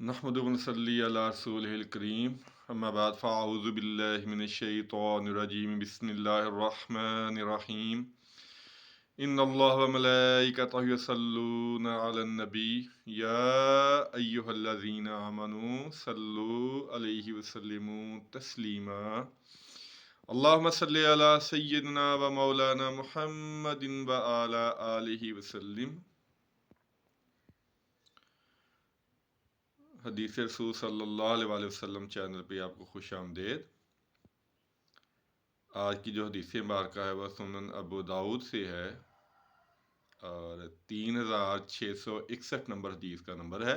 नहमदु व नसल्ली अला रसूलिहिल करीम अम्मा बाद फ़अऊज़ु बिल्लाहि मिनश शैतानिर रजीम बिस्मिल्लाहिर रहमानिर रहीम इन्नल्लाह व मलाइकतहु यसल्लूना अलन नबी या अय्युहल्लज़ीना आमनू सल्लु अलैहि व सल्लिमू तस्लीमा अल्लाहुम्मा सल्लि अला सय्यिदिना व मौलाना मुहम्मदिन व अला आलिहि व सल्लिम। हदीस रसूल सल्लल्लाहु अलैहि वसल्लम चैनल पे आपको खुश आमदेद। आज की जो हदीस मुबारका है वह सुनन अबू दाऊद से है और 3661 नंबर हदीस का नंबर है।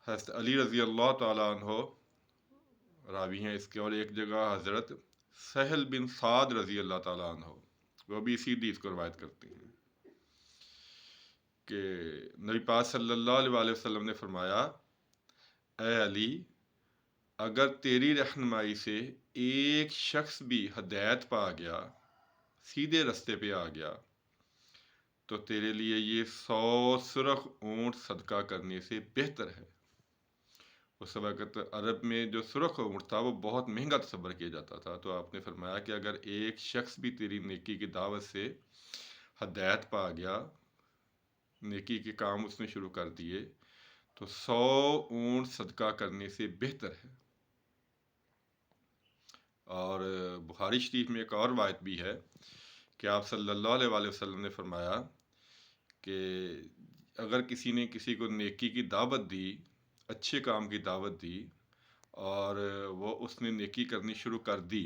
हज़रत अली रज़ी अल्लाह ताला अन्हो रावी हैं इसके, और एक जगह हज़रत सहल बिन साद रज़ी अल्लाह ताला अन्हो वो भी इसी हदीस को रवायत करते हैं कि नबी पाक सल्लल्लाहु अलैहि वसल्लम ने फरमाया, ऐ अली, अगर तेरी रहनुमाई से एक शख्स भी हदायत पा गया, सीधे रास्ते पे आ गया, तो तेरे लिए ये 100 सुरख ऊँट सदका करने से बेहतर है। उस वक़्त अरब में जो सुरख ऊँट था वो बहुत महंगा तस्वर किया जाता था। तो आपने फरमाया कि अगर एक शख्स भी तेरी नेकी की दावत से हदायत पा गया, नेकी के काम उसने शुरू कर दिए, तो 100 ऊँट सदका करने से बेहतर है। और बुखारी शरीफ में एक और रवायत भी है कि आप सल्लल्लाहु अलैहि वसल्लम ने फरमाया कि अगर किसी ने किसी को नेकी की दावत दी, अच्छे काम की दावत दी, और वो उसने नेकी करनी शुरू कर दी,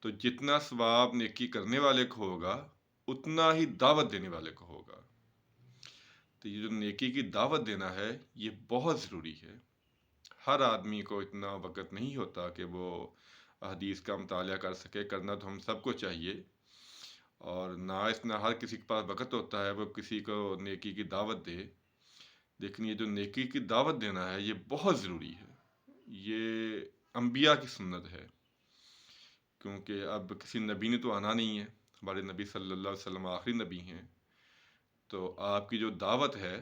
तो जितना सवाब नेकी करने वाले को होगा उतना ही दावत देने वाले को होगा। तो ये जो नेकी की दावत देना है ये बहुत ज़रूरी है। हर आदमी को इतना वक़्त नहीं होता कि वो हदीस का मुताला कर सके। करना तो हम सबको चाहिए, और ना इतना हर किसी के पास वक़्त होता है वो किसी को नेकी की दावत दे। लेकिन ये जो नेकी की दावत देना है ये बहुत ज़रूरी है। ये अंबिया की सुन्नत है, क्योंकि अब किसी नबी ने तो आना नहीं है। हमारे नबी सल्लल्लाहु अलैहि वसल्लम आखिरी नबी हैं। तो आपकी जो दावत है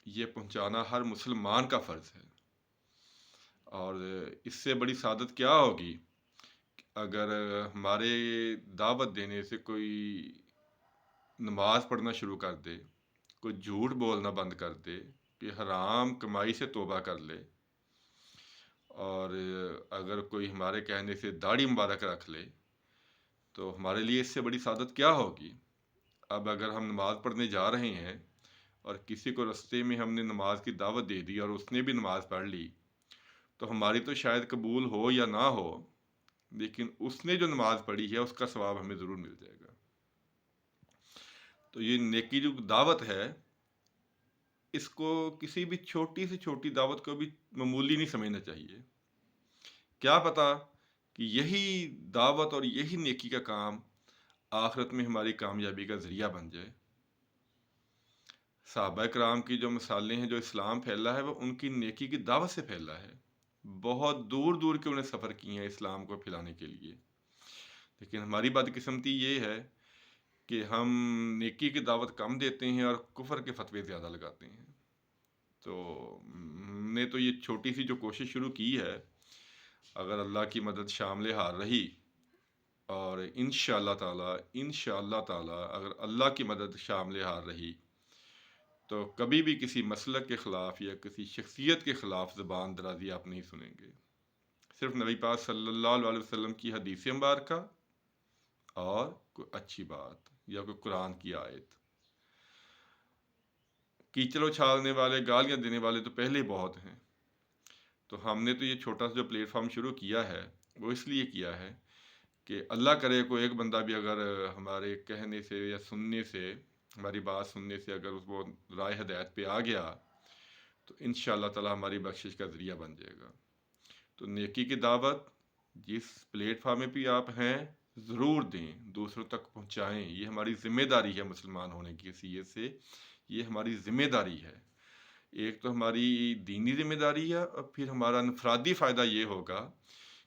ये पहुंचाना हर मुसलमान का फ़र्ज़ है। और इससे बड़ी सादत क्या होगी अगर हमारे दावत देने से कोई नमाज पढ़ना शुरू कर दे, कोई झूठ बोलना बंद कर दे, कि हराम कमाई से तौबा कर ले, और अगर कोई हमारे कहने से दाढ़ी मुबारक रख ले, तो हमारे लिए इससे बड़ी सादत क्या होगी। अब अगर हम नमाज़ पढ़ने जा रहे हैं और किसी को रास्ते में हमने नमाज की दावत दे दी और उसने भी नमाज़ पढ़ ली, तो हमारी तो शायद कबूल हो या ना हो, लेकिन उसने जो नमाज़ पढ़ी है उसका सवाब हमें ज़रूर मिल जाएगा। तो ये नेकी जो दावत है, इसको किसी भी छोटी से छोटी दावत को भी मामूली नहीं समझना चाहिए। क्या पता कि यही दावत और यही नेकी का काम आखिरत में हमारी कामयाबी का ज़रिया बन जाए। सहाबा कराम की जो मिसालें हैं, जो इस्लाम फैला है वो उनकी नेकी की दावत से फैला है। बहुत दूर दूर के उन्हें सफ़र किए हैं इस्लाम को फैलाने के लिए। लेकिन हमारी बदकिस्मती ये है कि हम नेकी की दावत कम देते हैं और कुफर के फतवे ज़्यादा लगाते हैं। तो हमने तो ये छोटी सी जो कोशिश शुरू की है, अगर अल्लाह की मदद शामिल हार रही, और इंशाअल्लाह ताला अगर अल्लाह की मदद शामिल हार रही, तो कभी भी किसी मसलक के ख़िलाफ़ या किसी शख्सियत के ख़िलाफ़ ज़बान दराज़ी आप नहीं सुनेंगे। सिर्फ नबी पाक सल्लल्लाहु अलैहि वसल्लम की हदीस मुबारका और कोई अच्छी बात या कोई कुरान की आयत। कीचड़ उछालने वाले, गालियाँ देने वाले तो पहले ही बहुत हैं। तो हमने तो ये छोटा सा जो प्लेटफॉर्म शुरू किया है वो इसलिए किया है कि अल्लाह करे कोई एक बंदा भी अगर हमारे कहने से या सुनने से, हमारी बात सुनने से अगर वो राह हदायत पे आ गया, तो इंशाअल्लाह ताला हमारी बख्शिश का ज़रिया बन जाएगा। तो नेकी की दावत जिस प्लेटफार्म में भी आप हैं ज़रूर दें, दूसरों तक पहुंचाएं। ये हमारी ज़िम्मेदारी है मुसलमान होने की हैसियत से, ये हमारी ज़िम्मेदारी है। एक तो हमारी दीनी ज़िम्मेदारी है, और फिर हमारा इनफरादी फ़ायदा ये होगा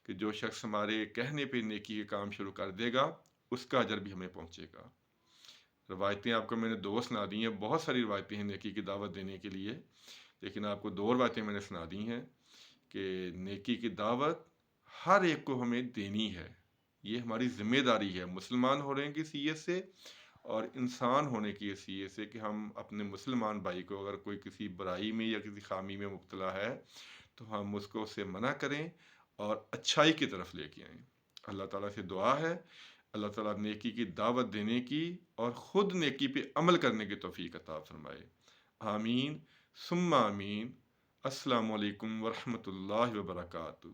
कि जो शख्स हमारे कहने पे नेकी के काम शुरू कर देगा उसका अजर भी हमें पहुंचेगा। रवायतें आपको मैंने दो सुना दी हैं, बहुत सारी रवायतें हैं नेकी की दावत देने के लिए। لیکن آپ کو 2 روایتیں میں نے سنا دی ہیں کہ نیکی کی دعوت ہر ایک کو ہمیں دینی ہے، یہ ہماری ذمہ داری ہے مسلمان ہونے کی حیثیت سے اور انسان ہونے کی حیثیت سے، کہ ہم اپنے مسلمان بھائی کو اگر کوئی کسی برائی میں یا کسی خامی میں مبتلا ہے تو ہم اس کو اس سے منع کریں اور اچھائی کی طرف لے کے آئیں۔ اللہ تعالیٰ سے دعا ہے اللہ تعالیٰ نیکی کی دعوت دینے کی اور خود نیکی پہ عمل کرنے کی توفیق عطا فرمائے۔ آمین ثم آمین۔ السلام علیکم ورحمۃ اللہ وبرکاتہ۔